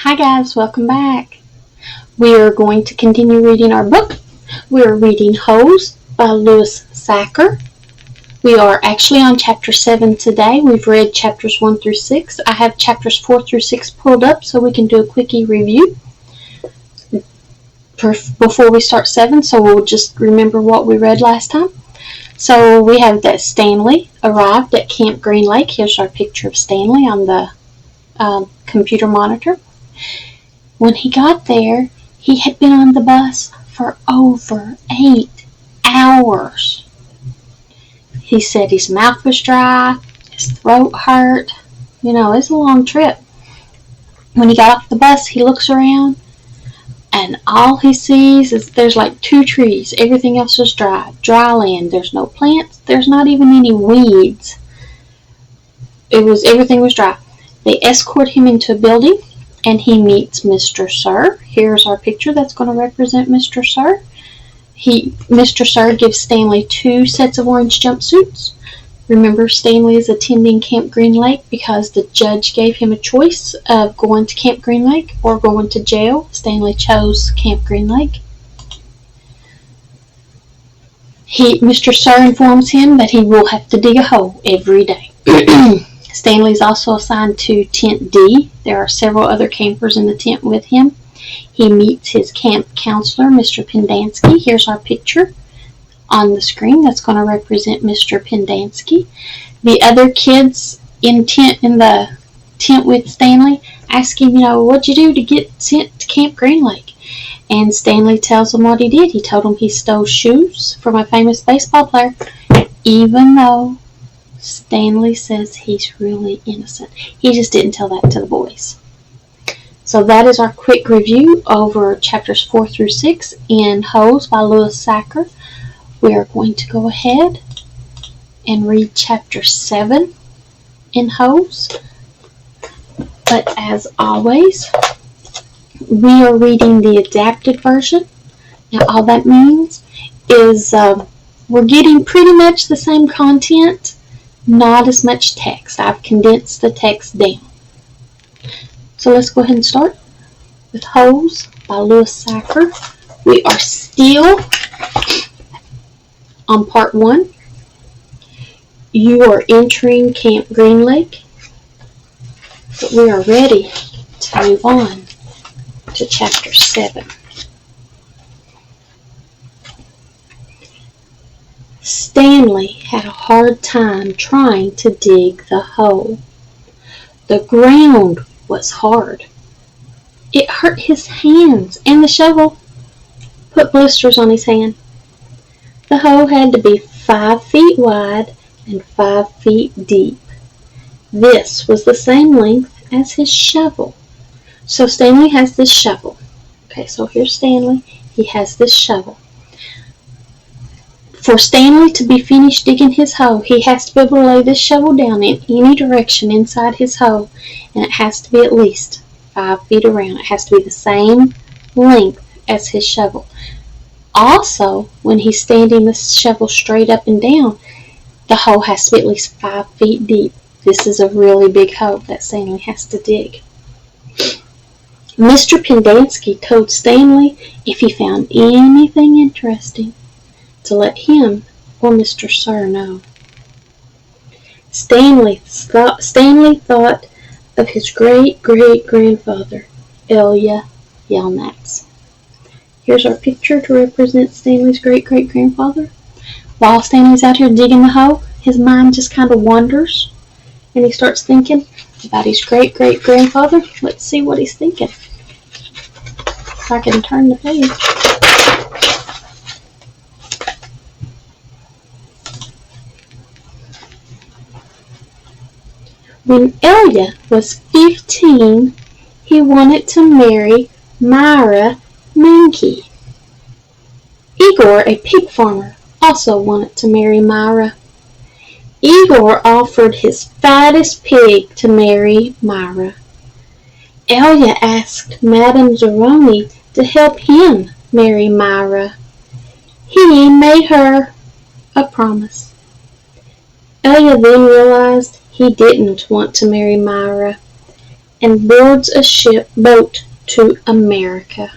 Hi guys, welcome back. We are going to continue reading our book. We are reading Hose by Louis Sacher. We are actually on chapter 7 today. We've read chapters 1 through 6. I have chapters 4 through 6 pulled up so we can do a quickie review before we start 7, so we'll just remember what we read last time. So we have that Stanley arrived at Camp Green Lake. Here's our picture of Stanley on the computer monitor. When he got there, he had been on the bus for over 8 hours. He said his mouth was dry, his throat hurt. It's a long trip. When he got off the bus, he looks around, and all he sees is there's like 2 trees. Everything else is dry land. There's no plants. There's not even any weeds. Everything was dry. They escort him into a building, and he meets Mr. Sir. Here's our picture that's going to represent Mr. Sir. Mr. Sir gives Stanley 2 sets of orange jumpsuits. Remember, Stanley is attending Camp Green Lake because the judge gave him a choice of going to Camp Green Lake or going to jail. Stanley chose Camp Green Lake. Mr. Sir informs him that he will have to dig a hole every day. Stanley is also assigned to Tent D. There are several other campers in the tent with him. He meets his camp counselor, Mr. Pendansky. Here's our picture on the screen that's going to represent Mr. Pendansky. The other kids in the tent with Stanley ask him, what'd you do to get sent to Camp Green Lake? And Stanley tells them what he did. He told them he stole shoes from a famous baseball player, even though Stanley says he's really innocent. He just didn't tell that to the boys. So that is our quick review over chapters 4 through 6 in Hose by Louis Sacher. We are going to go ahead and read chapter 7 in Hose. But as always, we are reading the adapted version. Now all that means is we're getting pretty much the same content, not as much text. I've condensed the text down. So let's go ahead and start with Hose by Louis Sacher. We are still on part 1. You are entering Camp Green Lake, but we are ready to move on to chapter 7. Stanley had a hard time trying to dig the hole. The ground was hard. It hurt his hands, and the shovel put blisters on his hand. The hole had to be 5 feet wide and 5 feet deep. This was the same length as his shovel. So Stanley has this shovel. Okay, so here's Stanley. He has this shovel. For Stanley to be finished digging his hole, he has to be able to lay this shovel down in any direction inside his hole, and it has to be at least 5 feet around. It has to be the same length as his shovel. Also, when he's standing the shovel straight up and down, the hole has to be at least 5 feet deep. This is a really big hole that Stanley has to dig. Mr. Pendansky told Stanley if he found anything interesting to let him or Mr. Sir know. Stanley thought of his great-great-grandfather, Elia Yelnats. Here's our picture to represent Stanley's great-great-grandfather. While Stanley's out here digging the hole, his mind just kind of wanders, and he starts thinking about his great-great-grandfather. Let's see what he's thinking. If I can turn the page. When Elia was 15, he wanted to marry Myra Mankey. Igor, a pig farmer, also wanted to marry Myra. Igor offered his fattest pig to marry Myra. Elia asked Madame Zeroni to help him marry Myra. He made her a promise. Elia then realized he didn't want to marry Myra. and boards a boat to America.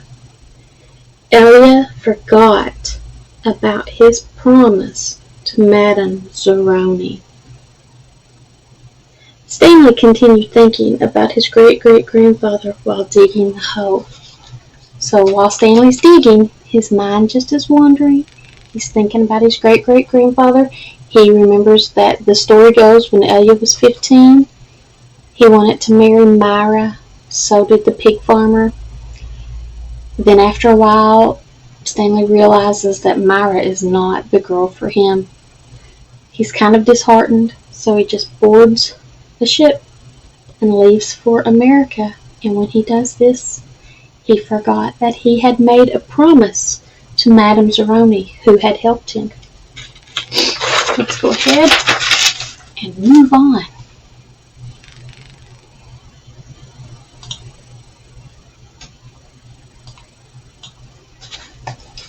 Elia forgot about his promise to Madame Zeroni. Stanley continued thinking about his great-great-grandfather while digging the hole. So while Stanley's digging, his mind just is wandering. He's thinking about his great-great-grandfather. He remembers that the story goes when Elia was 15, he wanted to marry Myra. So did the pig farmer. Then after a while, Stanley realizes that Myra is not the girl for him. He's kind of disheartened, so he just boards the ship and leaves for America. And when he does this, he forgot that he had made a promise to Madame Zeroni, who had helped him. Let's go ahead and move on.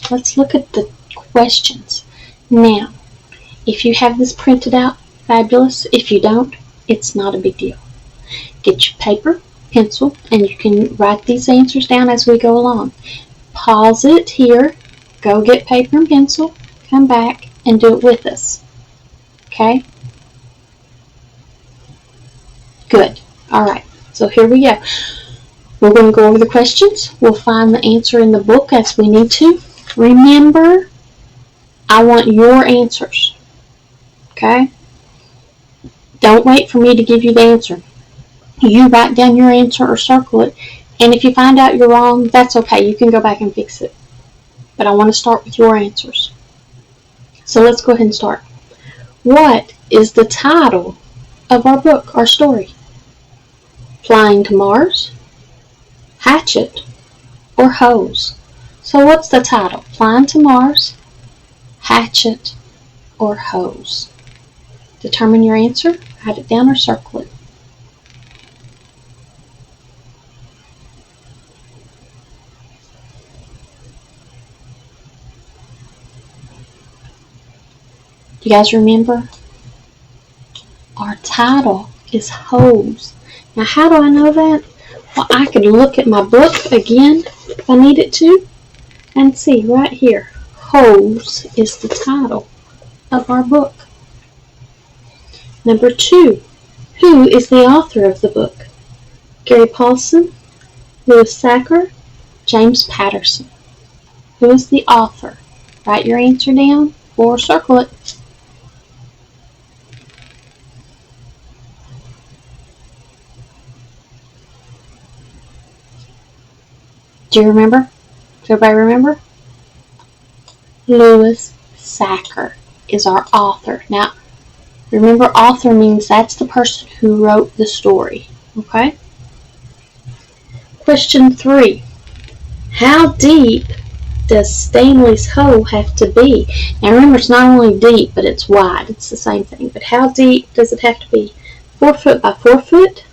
Let's look at the questions. Now, if you have this printed out, fabulous. If you don't, it's not a big deal. Get your paper, pencil, and you can write these answers down as we go along. Pause it here, go get paper and pencil, come back, and do it with us. Okay? Good. All right. So here we go. We're going to go over the questions. We'll find the answer in the book as we need to. Remember, I want your answers. Okay? Don't wait for me to give you the answer. You write down your answer or circle it, and if you find out you're wrong, that's okay. You can go back and fix it. But I want to start with your answers. So let's go ahead and start. What is the title of our book, our story? Flying to Mars, Hatchet, or Hose? So what's the title? Flying to Mars, Hatchet, or Hose? Determine your answer. Write it down or circle it. Do you guys remember? Our title is Hose. Now, how do I know that? Well, I could look at my book again if I needed to and see right here. Hose is the title of our book. Number 2, who is the author of the book? Gary Paulson, Louis Sacher, James Patterson. Who is the author? Write your answer down or circle it. Do you remember? Does everybody remember? Louis Sacher is our author. Now, remember, author means that's the person who wrote the story. Okay? Question 3. How deep does Stanley's hole have to be? Now remember, it's not only deep, but it's wide. It's the same thing. But how deep does it have to be? 4 foot by 4 foot?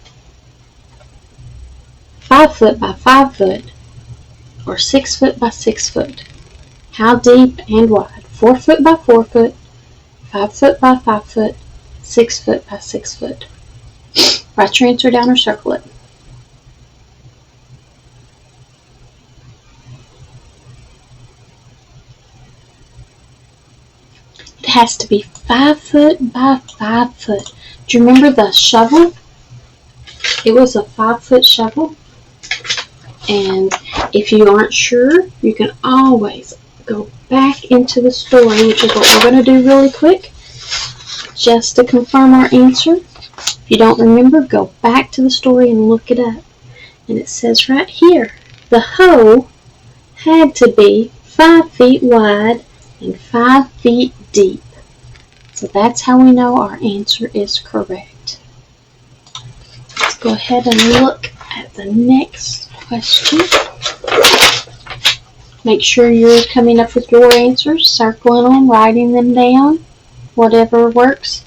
5 foot by 5 foot? Or 6 foot by 6 foot? How deep and wide? 4 foot by 4 foot, 5 foot by 5 foot, 6 foot by 6 foot. Write your answer down or circle it. It has to be 5 foot by 5 foot. Do you remember the shovel? It was a 5-foot shovel. And if you aren't sure, you can always go back into the story, which is what we're going to do really quick, just to confirm our answer. If you don't remember, go back to the story and look it up. And it says right here, the hole had to be 5 feet wide and 5 feet deep. So that's how we know our answer is correct. Let's go ahead and look at the next question. Make sure you're coming up with your answers, circling them, writing them down, whatever works.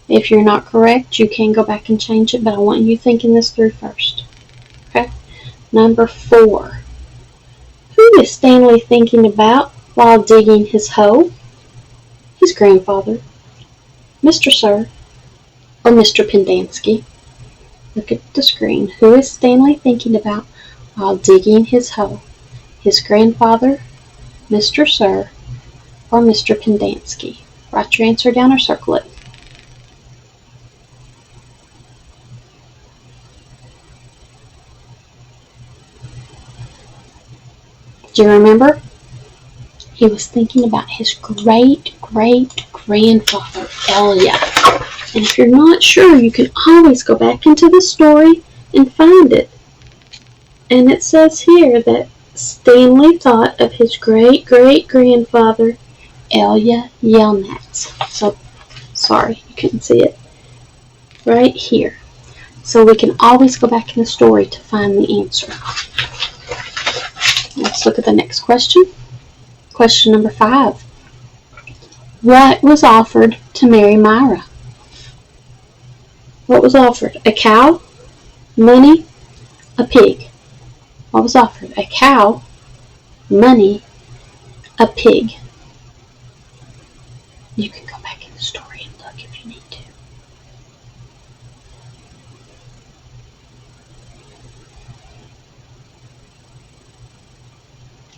If you're not correct, you can go back and change it, but I want you thinking this through first. Okay? Number 4. Who is Stanley thinking about while digging his hole? His grandfather, Mr. Sir, or Mr. Pendanski? Look at the screen. Who is Stanley thinking about while digging his hole? His grandfather, Mr. Sir, or Mr. Pendanski? Write your answer down or circle it. Do you remember? He was thinking about his great-great-grandfather, Elia. And if you're not sure, you can always go back into the story and find it. And it says here that Stanley thought of his great-great-grandfather, Elia Yelnats. So, sorry, you couldn't see it. Right here. So we can always go back in the story to find the answer. Let's look at the next question. Question number 5. What was offered to Mary Myra? What was offered? A cow? Money? A pig? What was offered? A cow? Money? A pig? You can go back in the story and look if you need to.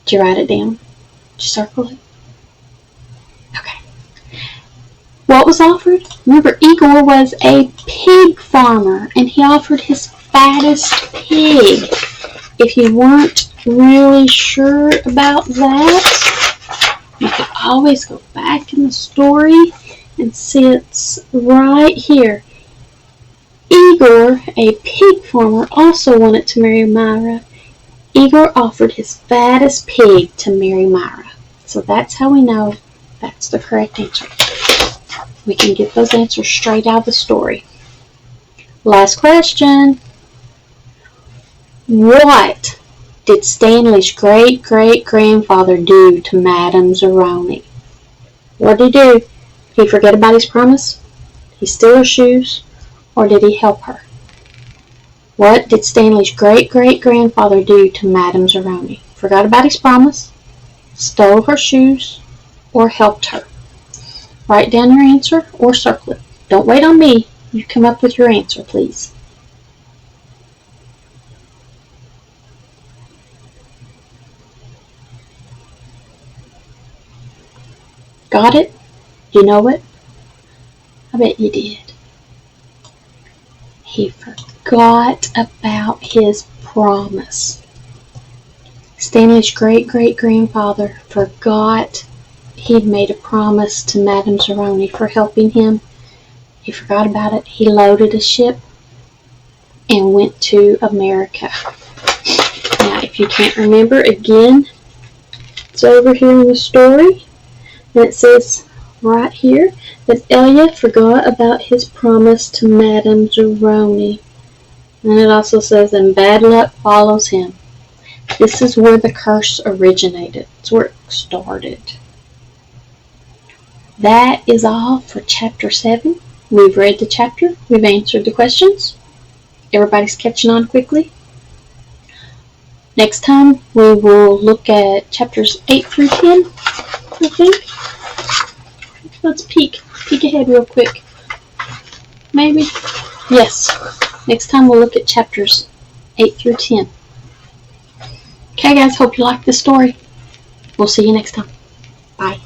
Did you write it down? Did you circle it? Okay. What was offered? Remember, Igor was a pig farmer, and he offered his fattest pig. If you weren't really sure about that, you could always go back in the story and see it's right here. Igor, a pig farmer, also wanted to marry Myra. Igor offered his fattest pig to marry Myra. So that's how we know that's the correct answer. We can get those answers straight out of the story. Last question. What did Stanley's great-great-grandfather do to Madame Zeroni? What did he do? Did he forget about his promise? Did he steal her shoes? Or did he help her? What did Stanley's great-great-grandfather do to Madame Zeroni? Forgot about his promise, stole her shoes, or helped her? Write down your answer or circle it. Don't wait on me. You come up with your answer, please. Got it? You know it? I bet you did. He forgot about his promise. Stanley's great-great-grandfather forgot he'd made a promise to Madame Zeroni for helping him. He forgot about it. He loaded a ship and went to America. Now, if you can't remember, again, it's over here in the story. And it says right here that Elia forgot about his promise to Madame Zeroni. And it also says, and bad luck follows him. This is where the curse originated. It's where it started. That is all for Chapter 7. We've read the chapter. We've answered the questions. Everybody's catching on quickly. Next time, we will look at Chapters 8 through 10, I think. Let's peek ahead real quick. Maybe? Yes. Next time, we'll look at Chapters 8 through 10. Okay, guys, hope you liked this story. We'll see you next time. Bye.